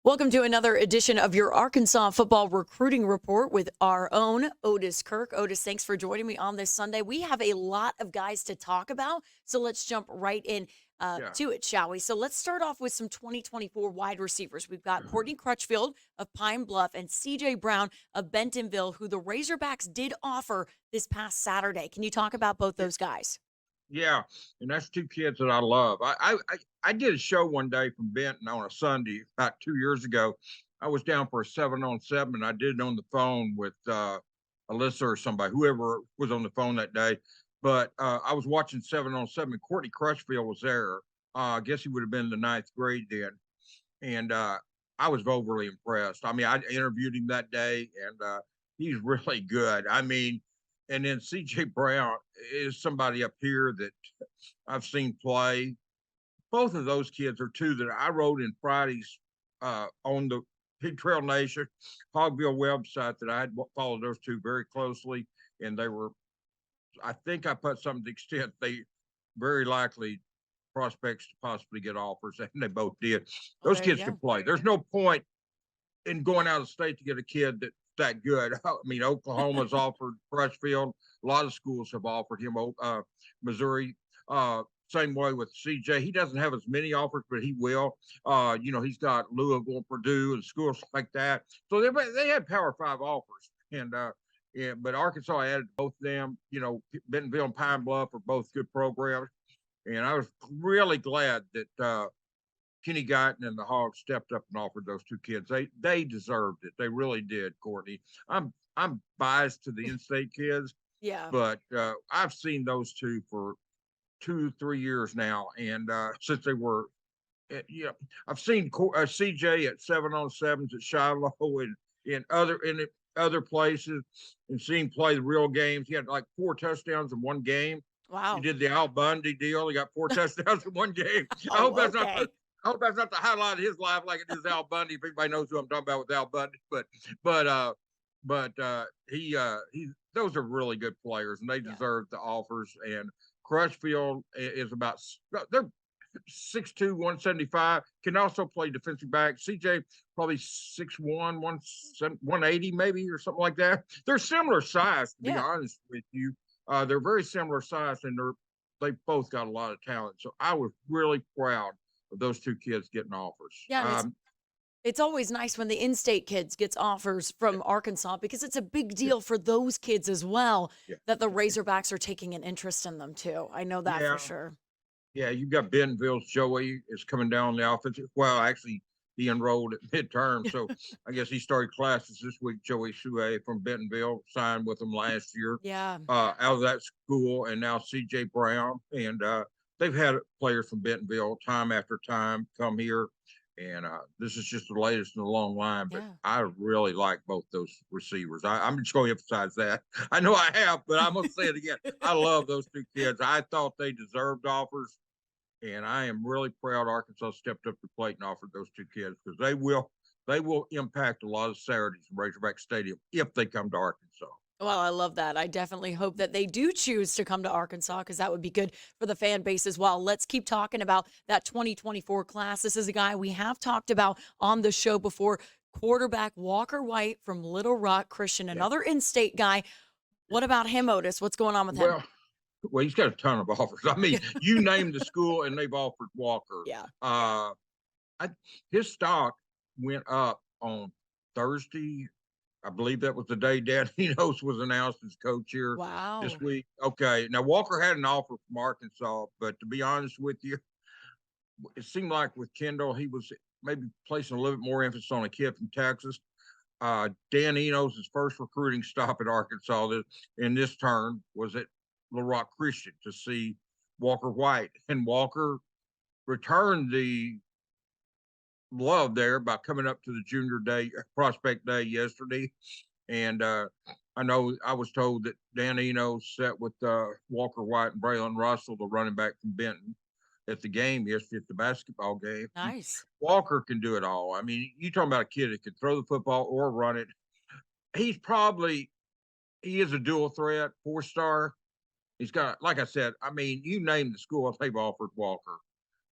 Welcome to another edition of your Arkansas Football Recruiting Report with our own Otis Kirk. Otis, thanks for joining me on this Sunday. We have a lot of guys to talk about, so let's jump right in Yeah. to it, shall we? So let's start off with some 2024 wide receivers. We've got Courtney Crutchfield of Pine Bluff and CJ Brown of Bentonville, who the Razorbacks did offer this past Saturday. Can you talk about both Yeah. those guys? Yeah. And that's two kids that I love. I did a show one day from Benton on a Sunday about 2 years ago. I was down for a 7-on-7, and I did it on the phone with Alyssa or somebody, whoever was on the phone that day. But I was watching 7-on-7, and Courtney Crutchfield was there. I guess he would have been in the ninth grade then. And I was overly impressed. I mean, I interviewed him that day, and he's really good. I mean, and then CJ Brown is somebody up here that I've seen play. Both of those kids are two that I wrote in Fridays on the Pig Trail Nation Hogville website that I had followed those two very closely, and they were. I think I put something to the extent they very likely prospects to possibly get offers, and they both did. Oh, Those there you kids can go. play. There's no point in going out of state to get a kid that's that good. I mean, Oklahoma's offered Crutchfield. A lot of schools have offered him. Missouri, same way with CJ. He doesn't have as many offers, but he will. He's got Louisville, Purdue, and schools like that. So they had Power Five offers, and yeah, but Arkansas added both of them. Bentonville and Pine Bluff are both good programs, and I was really glad that Kenny Guyton and the Hogs stepped up and offered those two kids. They deserved it. They really did, Courtney. I'm biased to the in-state kids, Yeah. but I've seen those two for 2, 3 years now, and since they were, I've seen CJ at 7-on-7s at Shiloh and in other places, and seen play the real games. He had like 4 touchdowns in one game. He Wow. did the Al Bundy deal. He got 4 touchdowns in one game. I hope Oh, that's not the okay. I hope that's not the highlight of his life like it is Al Bundy. If anybody knows who I'm talking about with Al Bundy, but he those are really good players, and they Yeah. deserve the offers. And Crutchfield is about they're 6'2", 175. Can also play defensive back. CJ probably 6'1", 180 maybe or something like that. They're similar size, to be Yeah. honest with you. They're very similar size, and they both got a lot of talent. So I was really proud of those two kids getting offers. Yeah, and it's always nice when the in-state kids gets offers Yeah, from Arkansas because it's a big yeah, deal for those kids as well yeah, that the Razorbacks are taking an interest in them too. I know that for yeah. sure. Yeah, you've got Bentonville's Joey is coming down the offensive. Well, actually, he enrolled at midterm, so I guess he started classes this week. Joey Sue from Bentonville signed with them last year Yeah. out of that school, and now C.J. Brown, and they've had players from Bentonville time after time come here, and this is just the latest in a long line. But Yeah. I really like both those receivers. I'm just going to emphasize that. I know I have, but I'm going to say it again. I love those two kids. I thought they deserved offers, and I am really proud Arkansas stepped up to the plate and offered those two kids because they will impact a lot of Saturdays in Razorback Stadium if they come to Arkansas. Well, I love that. I definitely hope that they do choose to come to Arkansas because that would be good for the fan base as well. Let's keep talking about that 2024 class. This is a guy we have talked about on the show before, quarterback Walker White from Little Rock Christian, Yeah. another in-state guy. What about him, Otis? What's going on with him? Well, well, he's got a ton of offers. I mean, you name the school and they've offered Walker. Yeah. I, his stock went up on Thursday. I believe that was the day Dan Enos was announced as coach here this Wow. week. Okay, now Walker had an offer from Arkansas, but to be honest with you, it seemed like with Kendall, he was maybe placing a little bit more emphasis on a kid from Texas. Dan Enos' first recruiting stop at Arkansas in this turn was at Little Rock Christian to see Walker White, and Walker returned the love there by coming up to the junior day prospect day yesterday. And I know I was told that Dan Enos sat with Walker White and Braylon Russell, the running back from Benton, at the game yesterday at the basketball game. Nice. Walker can do it all. I mean, you talking about a kid that can throw the football or run it. He's probably he is a dual threat, 4-star. He's got, like I said, I mean, you name the school they've offered Walker.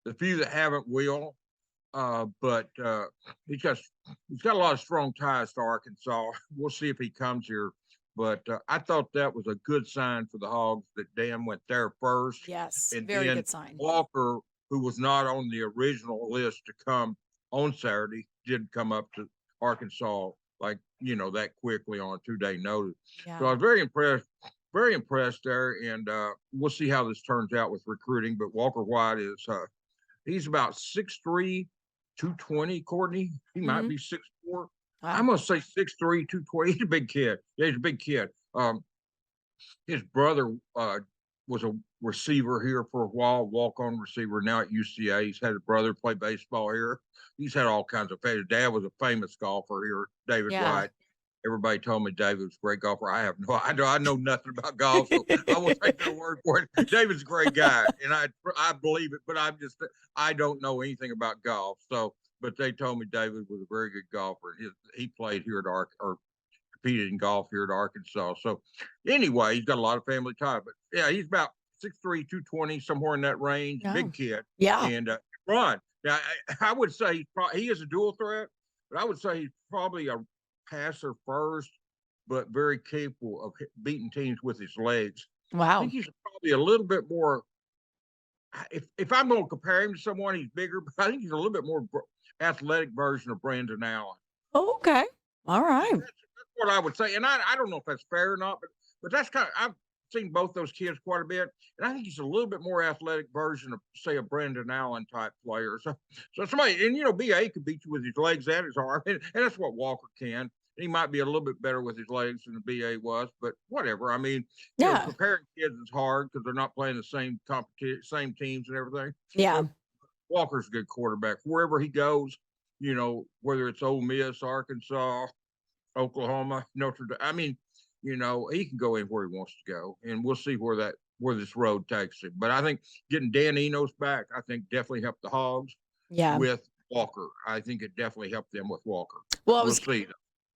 The few that haven't will. But he's got he's got a lot of strong ties to Arkansas. We'll see if he comes here. But I thought that was a good sign for the Hogs that Dan went there first, Yes, and very then good sign. Walker, who was not on the original list to come on Saturday, did come up to Arkansas like that quickly on a 2-day notice. So I Yeah. was very impressed there, and we'll see how this turns out with recruiting. But Walker White is he's about 6'3", 220, Courtney. He might Hmm. be 6'4". I'm Wow. gonna say 6'3", 220. He's a big kid. Yeah, he's a big kid. His brother was a receiver here for a while, walk-on receiver. Now at UCA, he's had a brother play baseball here. He's had all kinds of famous. Dad was a famous golfer here, David Yeah. White. Everybody told me David was a great golfer. I have no, I know nothing about golf, so I will take their word for it. David's a great guy, and I believe it, but I don't know anything about golf. So, but they told me David was a very good golfer. He played here at or competed in golf here at Arkansas. So, anyway, he's got a lot of family ties. But yeah, he's about 6'3", 220, somewhere in that range. No. Big kid, Yeah. and run. Now, I would say he is a dual threat, but I would say he's probably a passer first, but very capable of beating teams with his legs. I think Wow. he's probably a little bit more. If I'm going to compare him to someone, he's bigger, but I think he's a little bit more athletic version of Brandon Allen. Oh, okay. All right. That's what I would say, and I don't know if that's fair or not, but that's kind of I've seen both those kids quite a bit, and I think he's a little bit more athletic version of say a Brandon Allen type player. So somebody, and BA could beat you with his legs and his arm, and that's what Walker can. He might be a little bit better with his legs than the BA was, but whatever. I mean, Yeah. comparing kids is hard because they're not playing the same competition, same teams and everything. Yeah. But Walker's a good quarterback wherever he goes. Whether it's Ole Miss, Arkansas, Oklahoma, Notre Dame. I mean, he can go anywhere he wants to go, and we'll see where this road takes him. But I think getting Dan Enos back, I think definitely helped the Hogs Yeah. with Walker. I think it definitely helped them with Walker. Well, I We'll was see.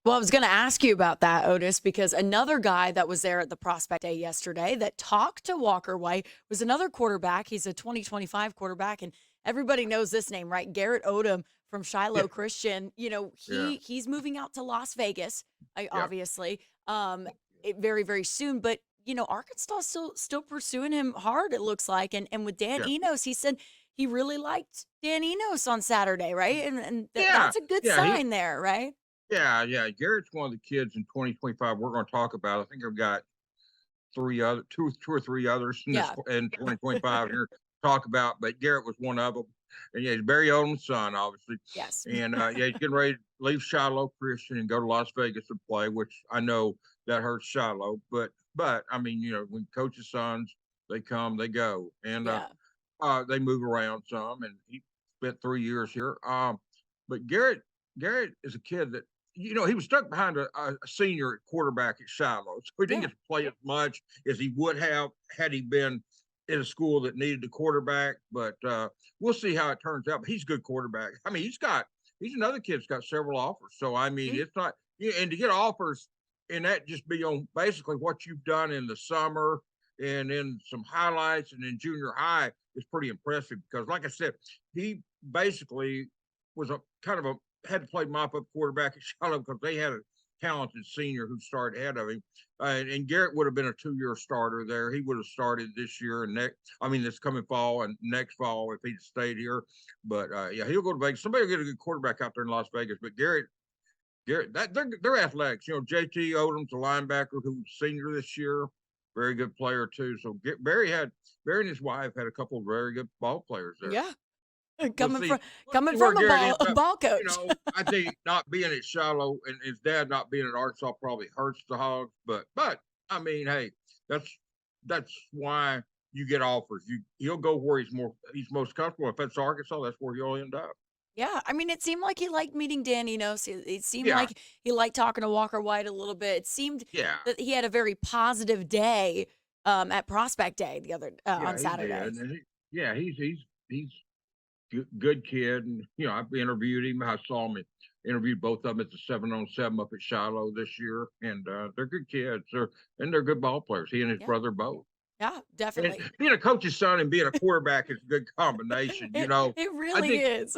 Well, I was going to ask you about that, Otis, because another guy that was there at the prospect day yesterday that talked to Walker White was another quarterback. He's a 2025 quarterback, and everybody knows this name, right? Garrett Odom from Yeah, Shiloh Christian. yeah, He's moving out to Las Vegas, yeah, obviously, very very soon. But Arkansas still pursuing him hard. It looks like, and with Dan yeah, Enos, he said he really liked Dan Enos on Saturday, right? And yeah, that's a good yeah. sign there, right? Yeah. Garrett's one of the kids in 2025 we're going to talk about. I think I've got two or three others Yeah. in 2025 here to talk about, but Garrett was one of them. And yeah, he's Barry Odom's son, obviously. Yes. And yeah, he's getting ready to leave Shiloh Christian and go to Las Vegas to play, which I know that hurts Shiloh. But I mean, when coaches' sons, they come, they go, and Yeah. they move around some. And he spent 3 years here. But Garrett is a kid that he was stuck behind a senior quarterback at Shiloh, so he didn't Yeah. get to play as much as he would have had he been in a school that needed a quarterback. But we'll see how it turns out. But he's a good quarterback. I mean, he's another kid that's got several offers. So I mean, Mhm. it's not and to get offers and that just be on basically what you've done in the summer and in some highlights and in junior high is pretty impressive because, like I said, he basically was a kind of a had to play mop up quarterback at Shiloh because they had a talented senior who started ahead of him. And Garrett would have been a 2-year starter there. He would have started this year and next. I mean, this coming fall and next fall if he'd stayed here. But yeah, he'll go to Vegas. Somebody will get a good quarterback out there in Las Vegas. But Garrett, they're athletics. JT Odom's a linebacker who's senior this year, very good player too. So Barry and his wife had a couple of very good ball players there. Yeah. We'll Coming see. from We'll coming see where from a Garrett ball ends a up. ball coach. I think not being at Shiloh and his dad not being at Arkansas probably hurts the Hogs. But I mean, hey, that's why you get offers. He'll go where he's most comfortable. If it's Arkansas, that's where he'll end up. Yeah, I mean, it seemed like he liked meeting Dan Enos. It seemed Yeah, like he liked talking to Walker White a little bit. It seemed yeah, that he had a very positive day at Prospect Day the other on yeah. He Saturday. did. Yeah, he's good kid. And I've interviewed him. I saw him interviewed both of them at the 7-on-7 up at Shiloh this year, and they're good kids. They're good ball players. He and his Yeah, brother both. yeah, And definitely. being a coach's son and being a quarterback is a good combination. It I really think is.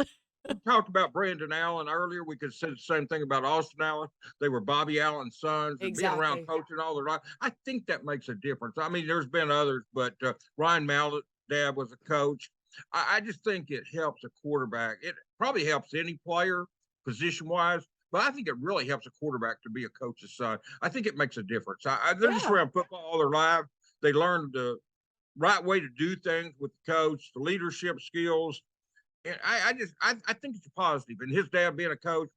we talked about Brandon Allen earlier. We could say the same thing about Austin Allen. They were Bobby Allen's sons and being around Exactly. coaching all their life. I think that makes a difference. I mean, there's been others, but Ryan Mallett, dad was a coach. I just think it helps a quarterback. It probably helps any player position wise, but I think it really helps a quarterback to be a coach's son. I think it makes a difference. They're just Yeah. around football all their life. They learn the right way to do things with the coach, the leadership skills. And I think it's a positive. And his dad being a coach,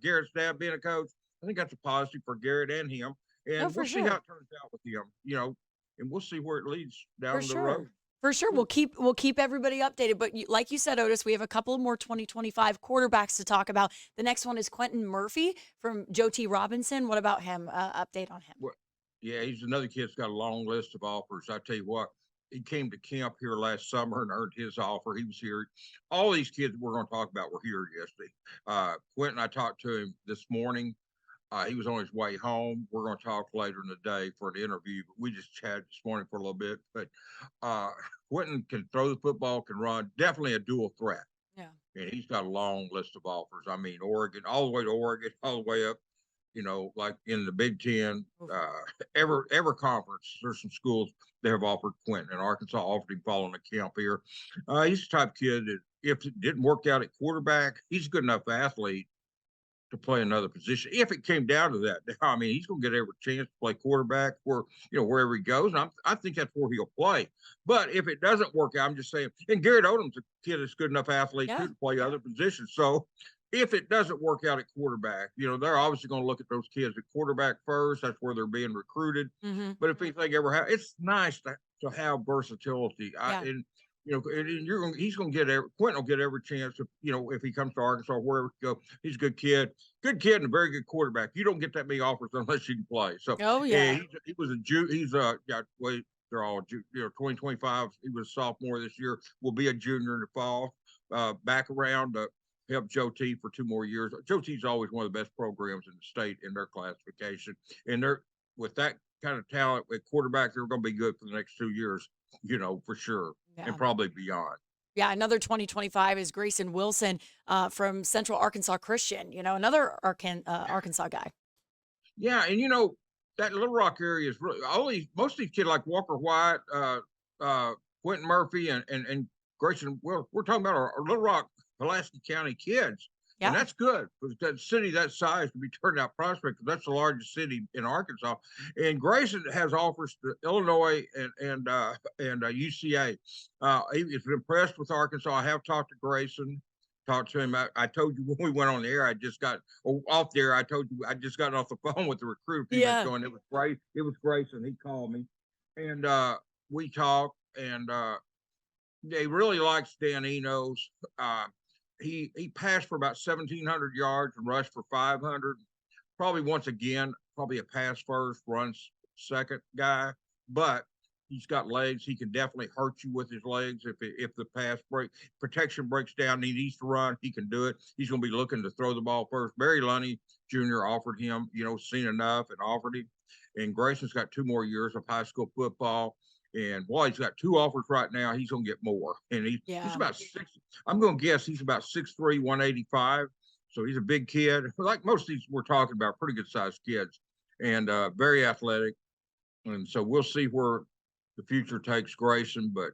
Garrett's dad being a coach, I think that's a positive for Garrett and him. No, And we'll for see how sure. it turns out with him, and we'll see where it leads For down the road. sure. For sure. We'll keep everybody updated. But like you said, Otis, we have a couple more 2025 quarterbacks to talk about. The next one is Quentin Murphy from Joe T. Robinson. What about him? Update on him. Well, yeah, he's another kid that's got a long list of offers. I tell you what, he came to camp here last summer and earned his offer. He was here. All these kids we're going to talk about were here yesterday. Quentin, I talked to him this morning. He was on his way home. We're going to talk later in the day for an interview, but we just chatted this morning for a little bit. But uh, Quentin can throw the football, can run, definitely a dual threat. Yeah. And he's got a long list of offers. I mean, Oregon, all the way to Oregon, all the way up, like in the Big Ten, Oof. every conference, there's some schools that have offered Quentin, and Arkansas offered him following the camp here. He's the type of kid that if it didn't work out at quarterback, he's a good enough athlete to play another position. If it came down to that, I mean, he's going to get every chance to play quarterback wherever he goes. And I think that's where he'll play. But if it doesn't work out, I'm just saying, and Garrett Odom's a kid that's good enough athlete Yeah. too to play other positions. So if it doesn't work out at quarterback, they're obviously going to look at those kids at quarterback first. That's where they're being recruited. Hmm. But if anything ever happens, it's nice to have versatility. Yeah. He's going to get Quentin will get every chance if he comes to Arkansas, wherever he go. He's a good kid and a very good quarterback. You don't get that many offers unless you can play. So Oh, yeah, yeah. he was they're all 2025. He was a sophomore this year. Will be a junior in the fall. Back around to help Joe T for 2 more years. Joe T's always one of the best programs in the state in their classification, and they're with that kind of talent at quarterback, they're going to be good for the next 2 years, for sure, and Yeah. probably beyond. Yeah, another 2025 is Grayson Wilson from Central Arkansas Christian, another Arkansas guy. Yeah, and that Little Rock area is really most of these kids like Walker White, Quentin Murphy, and Grayson. Well, we're talking about our Little Rock, Pulaski County kids, and Yeah. that's good because that city that size to be turned out prospect. That's the largest city in Arkansas, and Grayson has offers to Illinois and UCA. He's impressed with Arkansas. I have talked to Grayson. Talked to him. I told you when we went on the air. Off the air. I told you I just got off the phone with the recruiter a few minutes Yeah. ago, and it was great. It was Grayson. He called me, and we talked, and they really likes Dan Enos. He passed for about 1,700 yards and rushed for 500. Probably once again, probably a pass first, runs second guy, but he's got legs. He can definitely hurt you with his legs if the protection breaks down. And he needs to run. He can do it. He's going to be looking to throw the ball first. Barry Lunny Jr. offered him, seen enough and offered him. And Grayson's got 2 more years of high school football. And boy, he's got 2 offers right now. He's going to get more. And he's Yeah. about I'm going to guess he's about 6'3", 185. So he's a big kid. Like most of these we're talking about, pretty good sized kids, and very athletic. And so we'll see where the future takes Grayson. But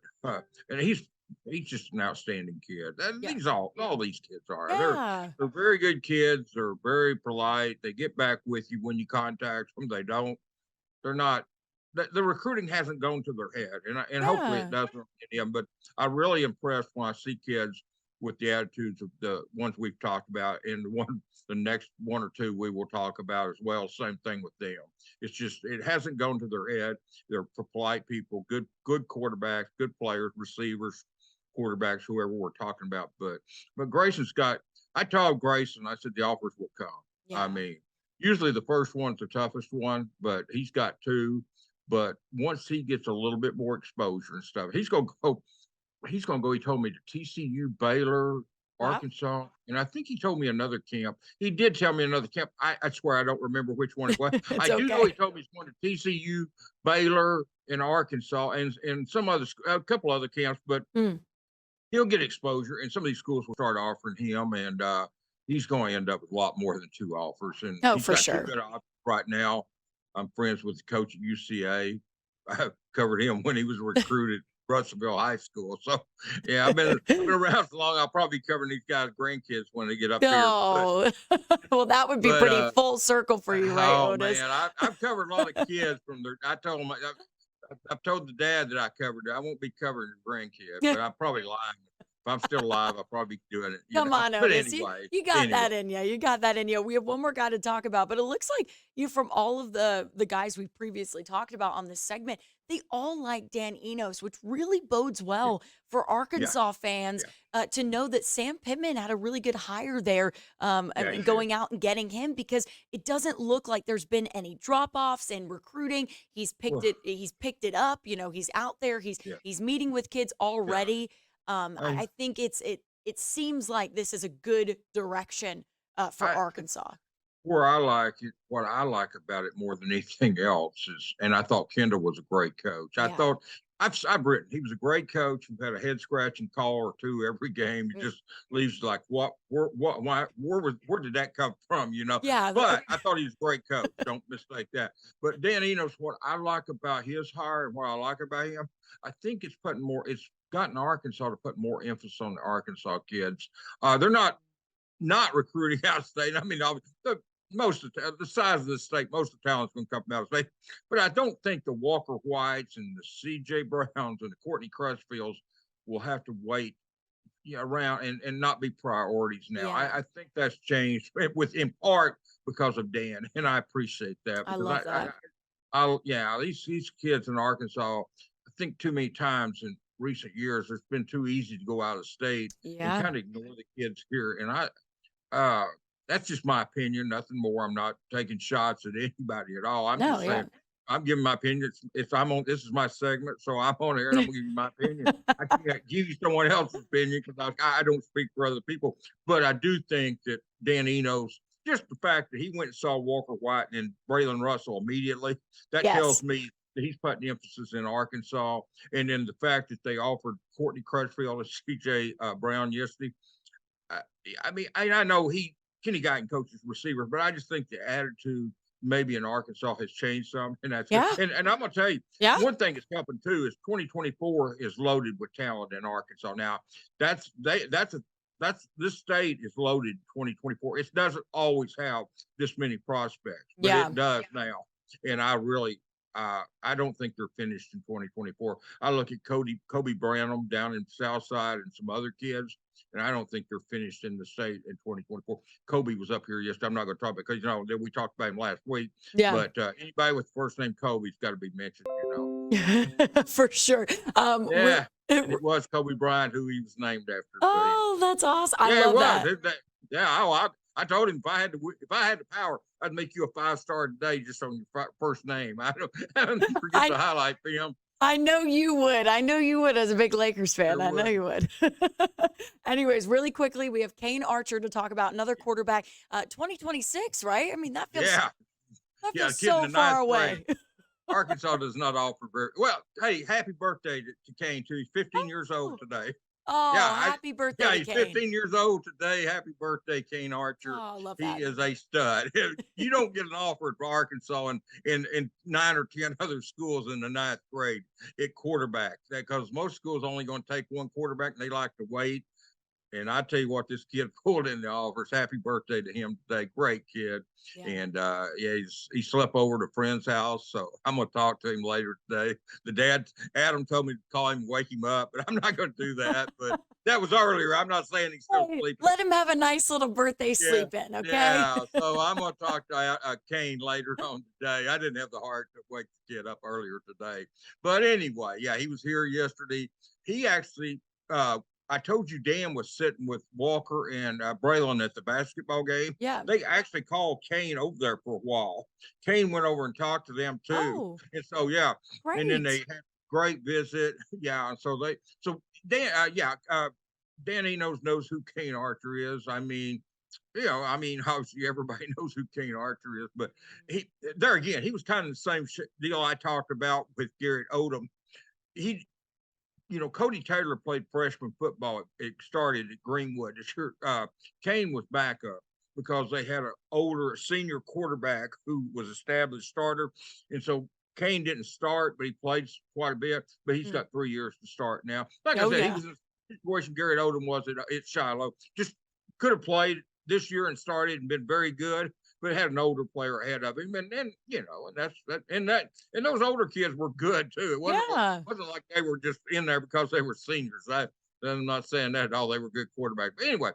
and he's just an outstanding kid. Yeah. All these kids are. Yeah. They're very good kids. They're very polite. They get back with you when you contact them. They don't. They're not. The recruiting hasn't gone to their head, and hopefully it Yeah. doesn't in him. But I'm really impressed when I see kids with the attitudes of the ones we've talked about, and the next one or two we will talk about as well. Same thing with them. It's just it hasn't gone to their head. They're polite people, good quarterbacks, good players, receivers, quarterbacks, whoever we're talking about. But Grayson's got. I told Grayson, I said the offers will come. I Yeah. mean, usually the first one's the toughest one, but he's got two. But once he gets a little bit more exposure and stuff, he's gonna go. He's gonna go. He told me to TCU, Baylor, Wow. Arkansas, and I think he told me another camp. He did tell me another camp. I swear I don't remember which one it was. It's I do know he okay. told me he's going to TCU, Baylor, and Arkansas, and some other a couple other camps. But Mm. he'll get exposure, and some of these schools will start offering him, and he's going to end up with a lot more than 2 offers, and Oh, he's for got 2 sure. good options right now. I'm friends with the coach at UCA. I covered him when he was recruited Russellville High School. So yeah, I've been around so long. I'll probably be covering these guys' grandkids when they get up here. No. Well, that would be But pretty full circle for you, right, oh Otis? man, I've covered a lot of kids from their. I told him I've told the dad that I covered it. I won't be covering the grandkid, but I'm probably lying. If I'm still alive, I'll probably be doing it. Come on, But Otis. You got anyway, that in you. You got that in you. We have one more guy to talk about, but it looks like you from all of the guys we've previously talked about on this segment, they all like Dan Enos, which really bodes yeah, well for yeah, Arkansas fans yeah, to know that Sam Pittman had a really good hire there, yeah. and He did. going out and getting him because it doesn't look like there's been any drop offs in recruiting. He's picked Well, it. He's picked it up. He's out there. yeah, He's meeting with kids yeah. already. I, I think it seems like this is a good direction for I, Arkansas. where I like it, what I like about it more than anything else is, and I thought Kendall was a great coach. I Yeah. thought I've written he was a great coach who had a head scratching call or two every game. He Mm. just leaves like where did that come from? Yeah. But I thought he was a great coach. Don't mistake that. But Dan Enos, what I like about his hire and what I like about him, I think it's gotten Arkansas to put more emphasis on the Arkansas kids. They're not recruiting out of state. I mean, the most of the size of the state, most of the talent's going to come from out of state. But I don't think the Walker Whites and the C.J. Browns and the Courtney Crutchfields will have to wait around and not be priorities now. Yeah. I think that's changed with in part because of Dan, and I appreciate that I because love that. yeah, these kids in Arkansas, I think too many times in recent years it's been too easy to go out of state and Yeah. kind of ignore the kids here. And uh, that's just my opinion, nothing more. I'm not taking shots at anybody at all. I'm No. just Yeah. saying I'm giving my opinion. If I'm on, this is my segment, so I'm on air and I'm gonna give you my opinion. I can't give you someone else's opinion because I don't speak for other people. But I do think that Dan Enos, just the fact that he went and saw Walker White and Braylon Russell immediately, that tells Yes. me that he's putting emphasis in Arkansas. And then the fact that they offered Courtney Crutchfield and C.J. Brown yesterday. I, I mean, I know Kenny Guyton coaches receivers, but I just think the attitude maybe in Arkansas has changed some, and that's good. Yeah. And I'm gonna tell you Yeah. one thing that's happened too is 2024 is loaded with talent in Arkansas. Now that's they that's this state is loaded 2024. It doesn't always have this many prospects, but Yeah. it does now. And I don't think they're finished in 2024. I look at Kobe Branham down in Southside and some other kids, and I don't think they're finished in the state in 2024. Kobe was up here yesterday. I'm not going to talk about because we talked about him last week. Yeah. But anybody with the first name Kobe's got to be mentioned. For sure. Yeah, and it was Kobe Bryant who he was named after. Oh, that's awesome. I Yeah, it love was. that. Yeah, I told him if I had the power, I'd make you a 5-star today just on your first name. I don't forget I the highlight film. I know you would. I know you would as a big Lakers fan. Sure I know would. you would. Anyways, really quickly, we have Kane Archer to talk about, another quarterback. 2026, right? I mean, that feels Yeah, that yeah, feels kid in so the far ninth grade. away. Arkansas does not offer very well. Hey, happy birthday to Kane too. He's 15 years old today. Oh, Yeah, happy birthday yeah, to he's Kane. 15 years old today. Happy birthday, Kane Archer. Oh, I love He that. is a stud. You don't get an offer for Arkansas in 9 or 10 other schools in the ninth grade at quarterback. Because most schools only going to take one quarterback and they like to wait. And I tell you what, this kid pulled in the offers. Happy birthday to him today. Great kid. Yeah. And yeah, he slept over at a friend's house. So I'm gonna talk to him later today. The dad, Adam, told me to call him and wake him up, but I'm not gonna do that. But that was earlier. I'm not saying he's still Hey, sleeping. let him have a nice little birthday Yeah, sleep in, okay? yeah. So I'm gonna talk to Kane later on today. I didn't have the heart to wake the kid up earlier today. But anyway, yeah, he was here yesterday. He actually I told you Dan was sitting with Walker and Braylon at the basketball game. Yeah. They actually called Kane over there for a while. Kane went over and talked to them too. Oh, And so, yeah. And then they great. had a great visit. Yeah. And so Dan, Dan Enos knows who Kane Archer is. I mean, obviously everybody knows who Kane Archer is, but there again, he was kind of the same deal I talked about with Garrett Odom. He Cody Taylor played freshman football. It started at Greenwood. Kane was backup because they had an older senior quarterback who was established starter, and so Kane didn't start, but he played quite a bit. But he's Mm. got 3 years to start now. Like I Oh, said, he yeah. was in the situation Garrett Odom was at Shiloh. Just could have played this year and started and been very good, but had an older player ahead of him, and then and that's that, and those older kids were good too. It Yeah. wasn't like they were just in there because they were seniors. I'm not saying that at all. They were good quarterbacks. But anyway,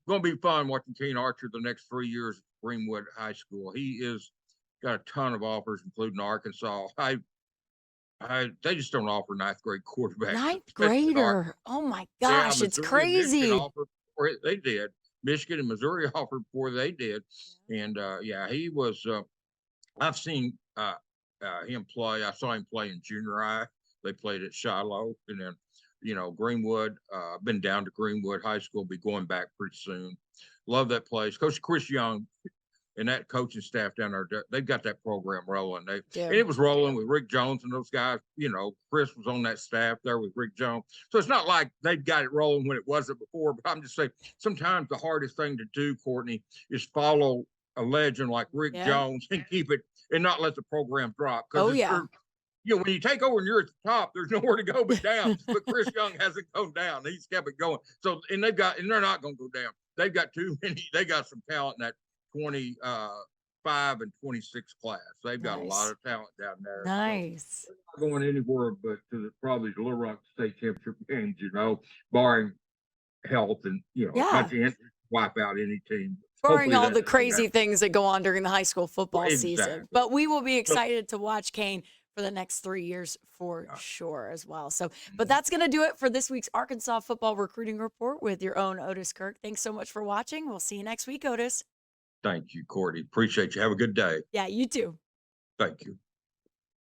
going to be fun watching Kane Archer the next 3 years at Greenwood High School. He is got a ton of offers, including Arkansas. They just don't offer ninth grade quarterbacks, Ninth especially in Arkansas. grader. Oh my Yeah, gosh, it's Missouri and Michigan crazy. offered before they did. Michigan and Missouri offered before they did, and yeah, he was. I've seen him play. I saw him play in junior high. They played at Shiloh, and then Greenwood. Been down to Greenwood High School. Be going back pretty soon. Love that place. Coach Chris Young and that coaching staff down there, they've got that program rolling. And Dude. it was rolling with Rick Jones and those guys. Chris was on that staff there with Rick Jones. So it's not like they've got it rolling when it wasn't before. But I'm just saying, sometimes the hardest thing to do, Courtney, is follow a legend like Rick Yeah. Jones and keep it and not let the program drop. Oh, Because yeah. when you take over and you're at the top, there's nowhere to go but down. But Chris Young hasn't gone down. He's kept it going. So, and they're not going to go down. They've got too many. They got some talent in that 25 and 26 class. They've got a lot Nice. of talent down there. Nice. So they're not going anywhere but to probably the Little Rock State Championship games, barring health and, Yeah. not to wipe out any team. Barring Hopefully all that the doesn't crazy happen. things that go on during the high school football Exactly. season. But we will be So, excited to watch Kane for the next 3 years for yeah. sure as well. So, but that's going to do it for this week's Arkansas Football Recruiting Report with your own Otis Kirk. Thanks so much for watching. We'll see you next week, Otis. Thank you, Courtney. Appreciate you. Have a good day. Yeah, you too. Thank you.